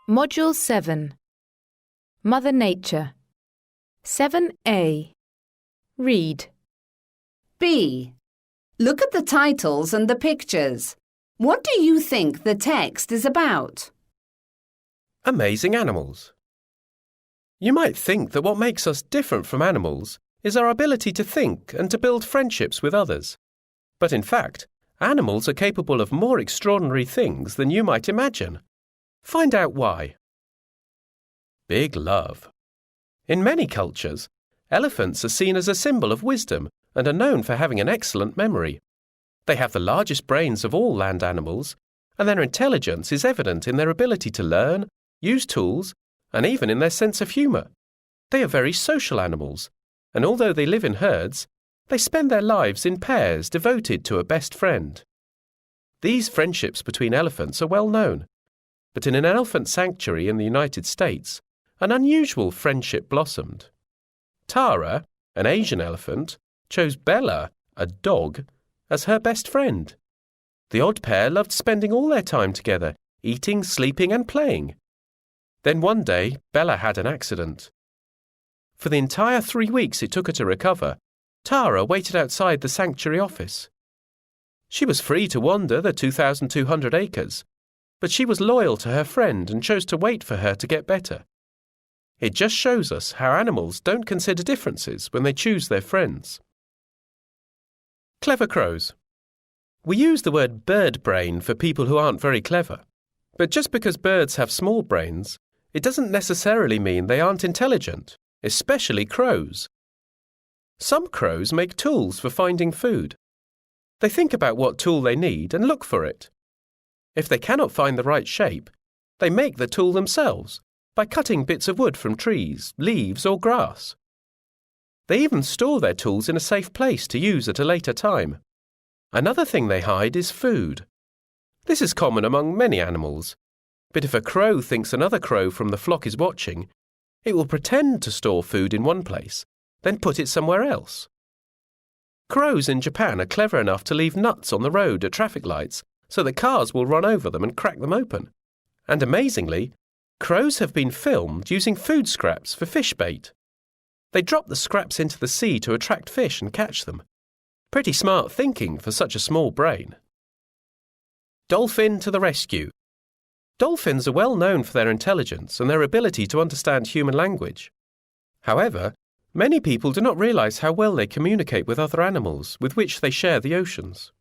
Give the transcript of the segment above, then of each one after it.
Module 7. Mother Nature. 7a. Read. B. Look at the titles and the pictures. What do you think the text is about? Amazing animals. You might think that what makes us different from animals is our ability to think and to build friendships with others. But in fact, animals are capable of more extraordinary things than you might imagine. Find out why. Big love. In many cultures, elephants are seen as a symbol of wisdom and are known for having an excellent memory. They have the largest brains of all land animals, and their intelligence is evident in their ability to learn, use tools, and even in their sense of humour. They are very social animals, and although they live in herds, they spend their lives in pairs devoted to a best friend. These friendships between elephants are well known, but in an elephant sanctuary in the United States, an unusual friendship blossomed. Tara, an Asian elephant, chose Bella, a dog, as her best friend. The odd pair loved spending all their time together, eating, sleeping and playing. Then one day, Bella had an accident. For the entire 3 weeks it took her to recover, Tara waited outside the sanctuary office. She was free to wander the 2,200 acres, but she was loyal to her friend and chose to wait for her to get better. It just shows us how animals don't consider differences when they choose their friends. Clever crows. We use the word bird brain for people who aren't very clever. But just because birds have small brains, it doesn't necessarily mean they aren't intelligent, especially crows. Some crows make tools for finding food. They think about what tool they need and look for it. If they cannot find the right shape, they make the tool themselves by cutting bits of wood from trees, leaves or grass. They even store their tools in a safe place to use at a later time. Another thing they hide is food. This is common among many animals, but if a crow thinks another crow from the flock is watching, it will pretend to store food in one place, then put it somewhere else. Crows in Japan are clever enough to leave nuts on the road at traffic lights so that cars will run over them and crack them open. And amazingly, crows have been filmed using food scraps for fish bait. They drop the scraps into the sea to attract fish and catch them. Pretty smart thinking for such a small brain. Dolphin to the rescue. Dolphins are well known for their intelligence and their ability to understand human language. However, many people do not realize how well they communicate with other animals with which they share the oceans.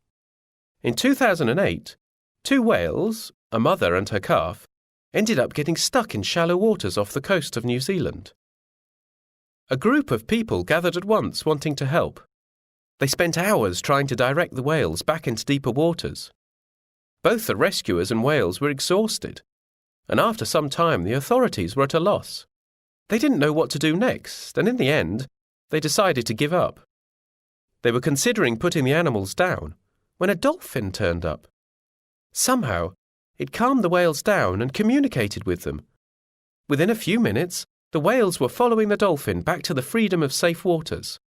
In 2008, 2 whales, a mother and her calf, ended up getting stuck in shallow waters off the coast of New Zealand. A group of people gathered at once wanting to help. They spent hours trying to direct the whales back into deeper waters. Both the rescuers and whales were exhausted, and after some time the authorities were at a loss. They didn't know what to do next, and in the end, they decided to give up. They were considering putting the animals down when a dolphin turned up. Somehow, it calmed the whales down and communicated with them. Within a few minutes, the whales were following the dolphin back to the freedom of safe waters.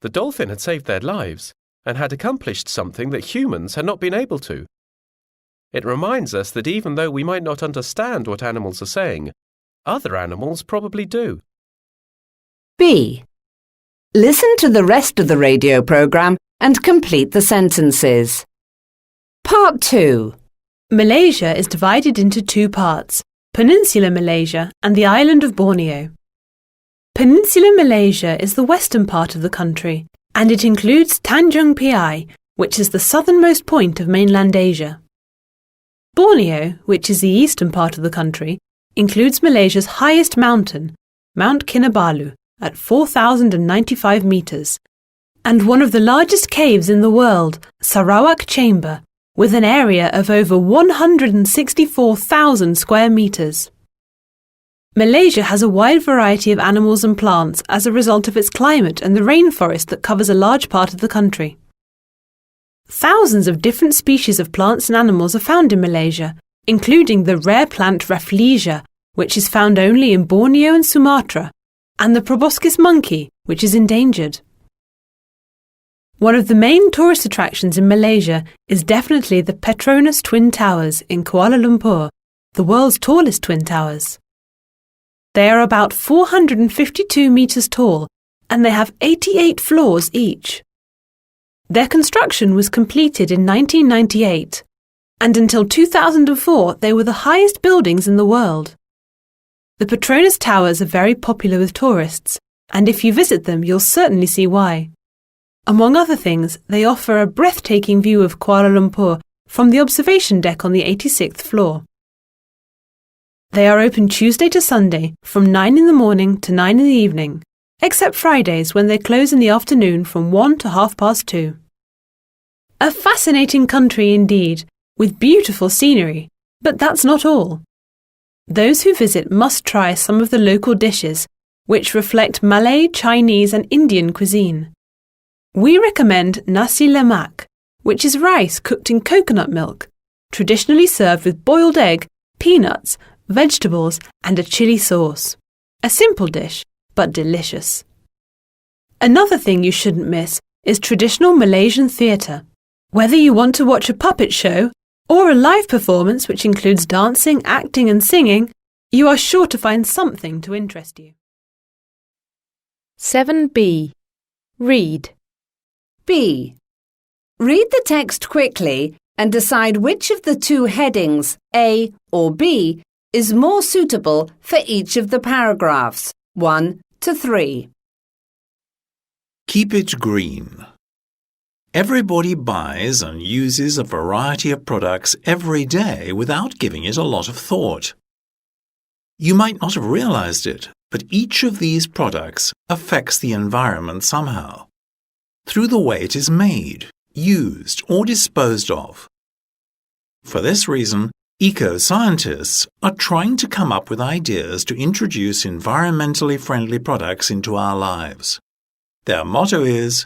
The dolphin had saved their lives and had accomplished something that humans had not been able to. It reminds us that even though we might not understand what animals are saying, other animals probably do. B. Listen to the rest of the radio program and complete the sentences. Part 2. Malaysia is divided into 2 parts, Peninsular Malaysia and the island of Borneo. Peninsular Malaysia is the western part of the country, and it includes Tanjung Piai, which is the southernmost point of mainland Asia. Borneo, which is the eastern part of the country, includes Malaysia's highest mountain, Mount Kinabalu, at 4,095 metres, and one of the largest caves in the world, Sarawak Chamber, with an area of over 164,000 square metres. Malaysia has a wide variety of animals and plants as a result of its climate and the rainforest that covers a large part of the country. Thousands of different species of plants and animals are found in Malaysia, including the rare plant Rafflesia, which is found only in Borneo and Sumatra, and the proboscis monkey, which is endangered. One of the main tourist attractions in Malaysia is definitely the Petronas Twin Towers in Kuala Lumpur, the world's tallest twin towers. They are about 452 metres tall and they have 88 floors each. Their construction was completed in 1998 and until 2004 they were the highest buildings in the world. The Petronas Towers are very popular with tourists and if you visit them you'll certainly see why. Among other things, they offer a breathtaking view of Kuala Lumpur from the observation deck on the 86th floor. They are open Tuesday to Sunday from 9 in the morning to 9 in the evening, except Fridays when they close in the afternoon from 1 to 2:30. A fascinating country indeed, with beautiful scenery, but that's not all. Those who visit must try some of the local dishes, which reflect Malay, Chinese and Indian cuisine. We recommend nasi lemak, which is rice cooked in coconut milk, traditionally served with boiled egg, peanuts, vegetables and a chili sauce. A simple dish, but delicious. Another thing you shouldn't miss is traditional Malaysian theatre. Whether you want to watch a puppet show or a live performance which includes dancing, acting and singing, you are sure to find something to interest you. 7b. Read. B. Read the text quickly and decide which of the two headings, A or B, is more suitable for each of the paragraphs, 1 to 3. Keep it green. Everybody buys and uses a variety of products every day without giving it a lot of thought. You might not have realized it, but each of these products affects the environment somehow, through the way it is made, used or disposed of. For this reason, eco-scientists are trying to come up with ideas to introduce environmentally friendly products into our lives. Their motto is,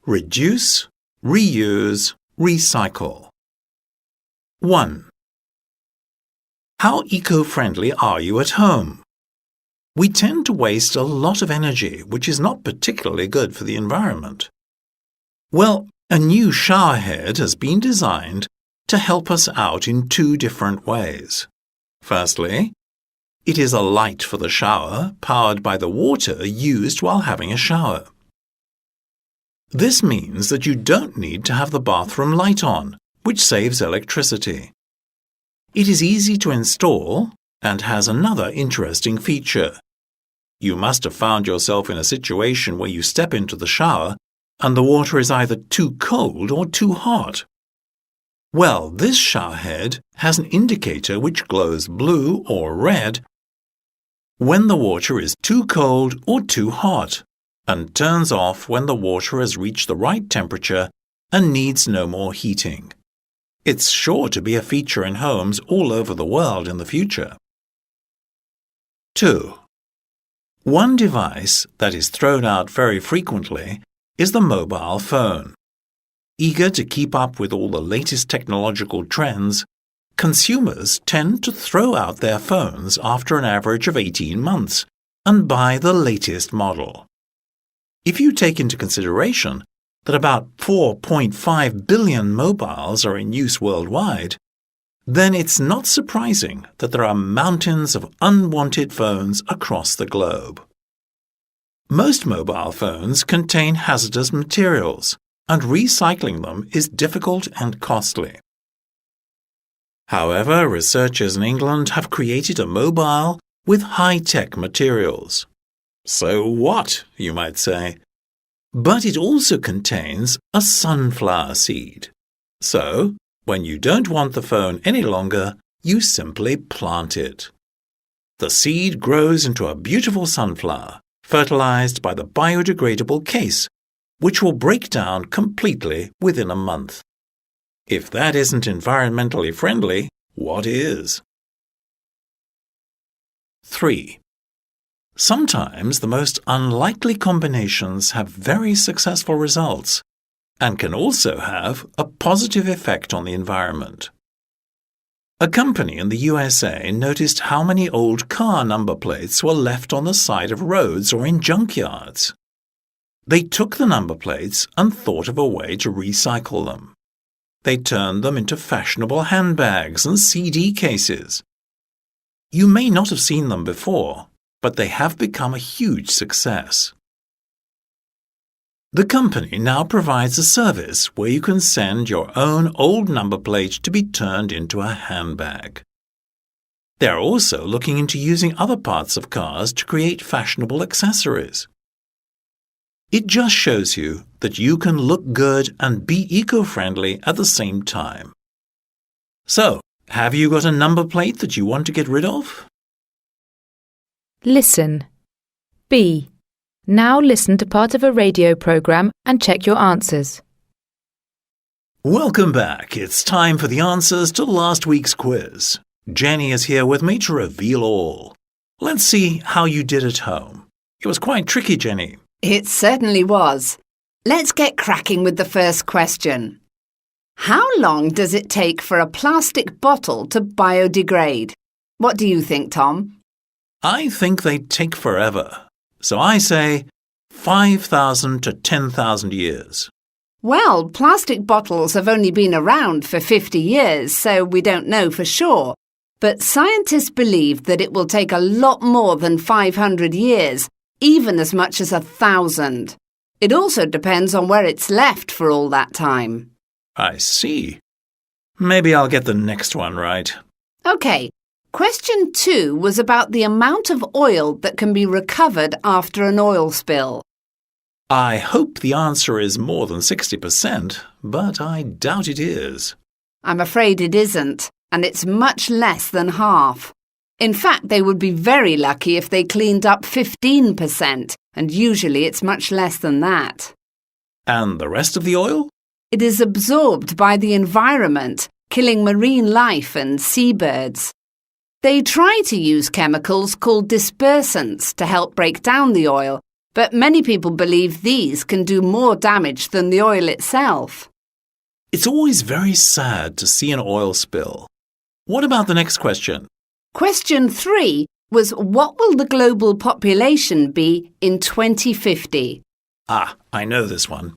reduce, reuse, recycle. 1. How eco-friendly are you at home? We tend to waste a lot of energy, which is not particularly good for the environment. Well, a new shower head has been designed to help us out in two different ways. Firstly, it is a light for the shower powered by the water used while having a shower. This means that you don't need to have the bathroom light on, which saves electricity. It is easy to install and has another interesting feature. You must have found yourself in a situation where you step into the shower and the water is either too cold or too hot. Well, this shower head has an indicator which glows blue or red when the water is too cold or too hot and turns off when the water has reached the right temperature and needs no more heating. It's sure to be a feature in homes all over the world in the future. 2. One device that is thrown out very frequently is the mobile phone. Eager to keep up with all the latest technological trends, consumers tend to throw out their phones after an average of 18 months and buy the latest model. If you take into consideration that about 4.5 billion mobiles are in use worldwide, then it's not surprising that there are mountains of unwanted phones across the globe. Most mobile phones contain hazardous materials, and recycling them is difficult and costly. However, researchers in England have created a mobile with high-tech materials. So what, you might say? But it also contains a sunflower seed. So, when you don't want the phone any longer, you simply plant it. The seed grows into a beautiful sunflower, fertilized by the biodegradable case, which will break down completely within a month. If that isn't environmentally friendly, what is? 3. Sometimes the most unlikely combinations have very successful results and can also have a positive effect on the environment. A company in the USA noticed how many old car number plates were left on the side of roads or in junkyards. They took the number plates and thought of a way to recycle them. They turned them into fashionable handbags and CD cases, You may not have seen them before, but they have become a huge success. The company now provides a service where you can send your own old number plate to be turned into a handbag. They are also looking into using other parts of cars to create fashionable accessories. It just shows you that you can look good and be eco-friendly at the same time. So, have you got a number plate that you want to get rid of? Listen. B. Now listen to part of a radio program and check your answers. Welcome back. It's time for the answers to last week's quiz. Jenny is here with me to reveal all. Let's see how you did at home. It was quite tricky, Jenny. It certainly was. Let's get cracking with the first question. How long does it take for a plastic bottle to biodegrade? What do you think, Tom? I think they take forever. So I say 5,000 to 10,000 years. Well, plastic bottles have only been around for 50 years, so we don't know for sure. But scientists believe that it will take a lot more than 500 years, even as much as 1,000. It also depends on where it's left for all that time. I see. Maybe I'll get the next one right. OK, question 2 was about the amount of oil that can be recovered after an oil spill. I hope the answer is more than 60%, but I doubt it is. I'm afraid it isn't, and it's much less than half. In fact, they would be very lucky if they cleaned up 15%, and usually it's much less than that. And the rest of the oil? It is absorbed by the environment, killing marine life and seabirds. They try to use chemicals called dispersants to help break down the oil, but many people believe these can do more damage than the oil itself. It's always very sad to see an oil spill. What about the next question? Question 3 was, what will the global population be in 2050? I know this one.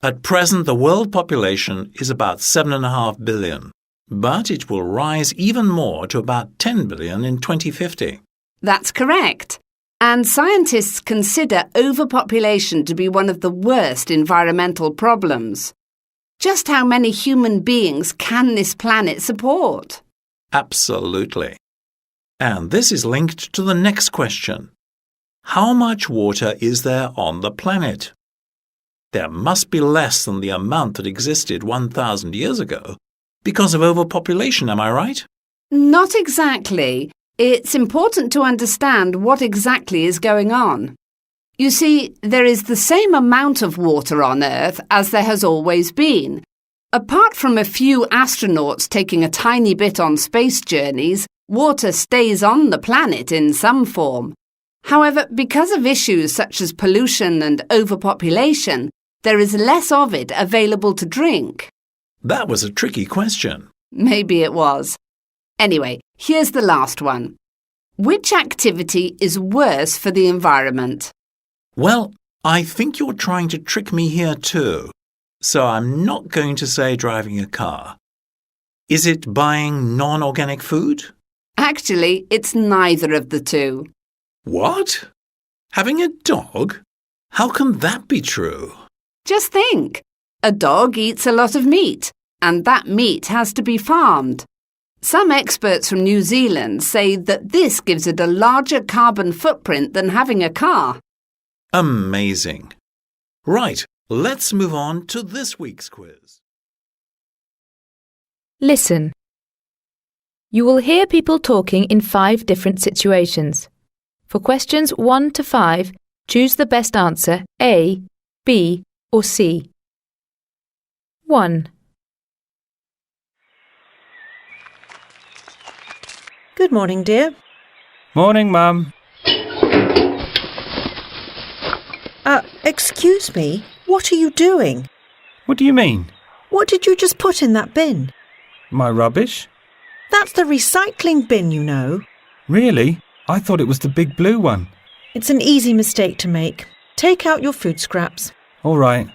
At present, the world population is about 7.5 billion, but it will rise even more to about 10 billion in 2050. That's correct. And scientists consider overpopulation to be one of the worst environmental problems. Just how many human beings can this planet support? Absolutely. And this is linked to the next question. How much water is there on the planet? There must be less than the amount that existed 1,000 years ago because of overpopulation, am I right? Not exactly. It's important to understand what exactly is going on. You see, there is the same amount of water on Earth as there has always been. Apart from a few astronauts taking a tiny bit on space journeys, water stays on the planet in some form. However, because of issues such as pollution and overpopulation, there is less of it available to drink. That was a tricky question. Maybe it was. Anyway, here's the last one. Which activity is worse for the environment? Well, I think you're trying to trick me here too. So I'm not going to say driving a car. Is it buying non-organic food? Actually, it's neither of the two. What? Having a dog? How can that be true? Just think. A dog eats a lot of meat, and that meat has to be farmed. Some experts from New Zealand say that this gives it a larger carbon footprint than having a car. Amazing. Right, let's move on to this week's quiz. Listen. You will hear people talking in 5 different situations. For questions 1 to 5, choose the best answer A, B, or C. 1. Good morning, dear. Morning, Mum. Excuse me, what are you doing? What do you mean? What did you just put in that bin? My rubbish? That's the recycling bin, you know. Really? I thought it was the big blue one. It's an easy mistake to make. Take out your food scraps. All right.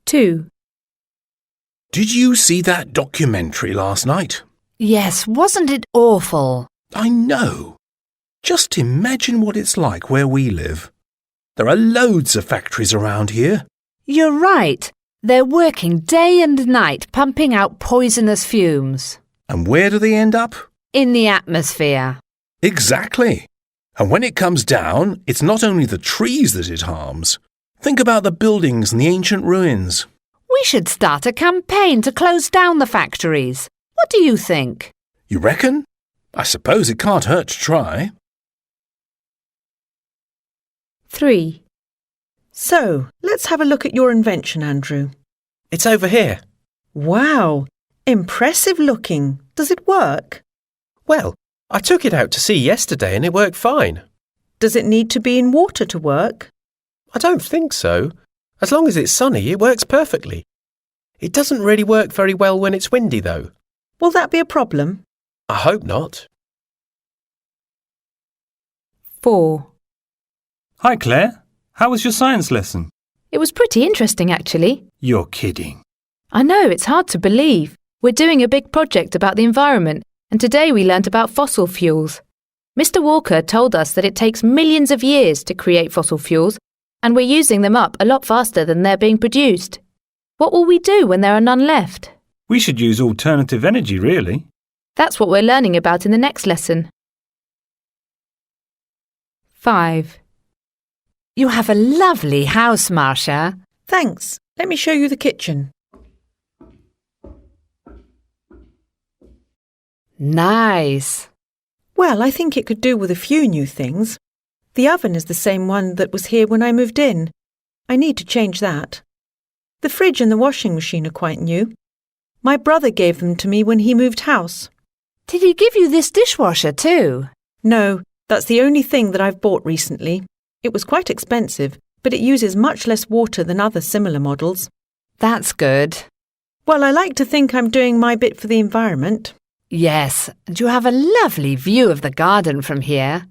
2. Did you see that documentary last night? Yes, wasn't it awful? I know. Just imagine what it's like where we live. There are loads of factories around here. You're right. They're working day and night pumping out poisonous fumes. And where do they end up? In the atmosphere. Exactly. And when it comes down, it's not only the trees that it harms. Think about the buildings and the ancient ruins. We should start a campaign to close down the factories. What do you think? You reckon? I suppose it can't hurt to try. 3. So, let's have a look at your invention, Andrew. It's over here. Wow! Impressive looking. Does it work? Well, I took it out to sea yesterday and it worked fine. Does it need to be in water to work? I don't think so. As long as it's sunny, it works perfectly. It doesn't really work very well when it's windy, though. Will that be a problem? I hope not. 4. Hi, Claire. How was your science lesson? It was pretty interesting, actually. You're kidding. I know, it's hard to believe. We're doing a big project about the environment, and today we learnt about fossil fuels. Mr. Walker told us that it takes millions of years to create fossil fuels, and we're using them up a lot faster than they're being produced. What will we do when there are none left? We should use alternative energy, really. That's what we're learning about in the next lesson. 5. You have a lovely house, Marcia. Thanks. Let me show you the kitchen. Nice. Well, I think it could do with a few new things. The oven is the same one that was here when I moved in. I need to change that. The fridge and the washing machine are quite new. My brother gave them to me when he moved house. Did he give you this dishwasher too? No, that's the only thing that I've bought recently. It was quite expensive, but it uses much less water than other similar models. That's good. Well, I like to think I'm doing my bit for the environment. Yes, and you have a lovely view of the garden from here.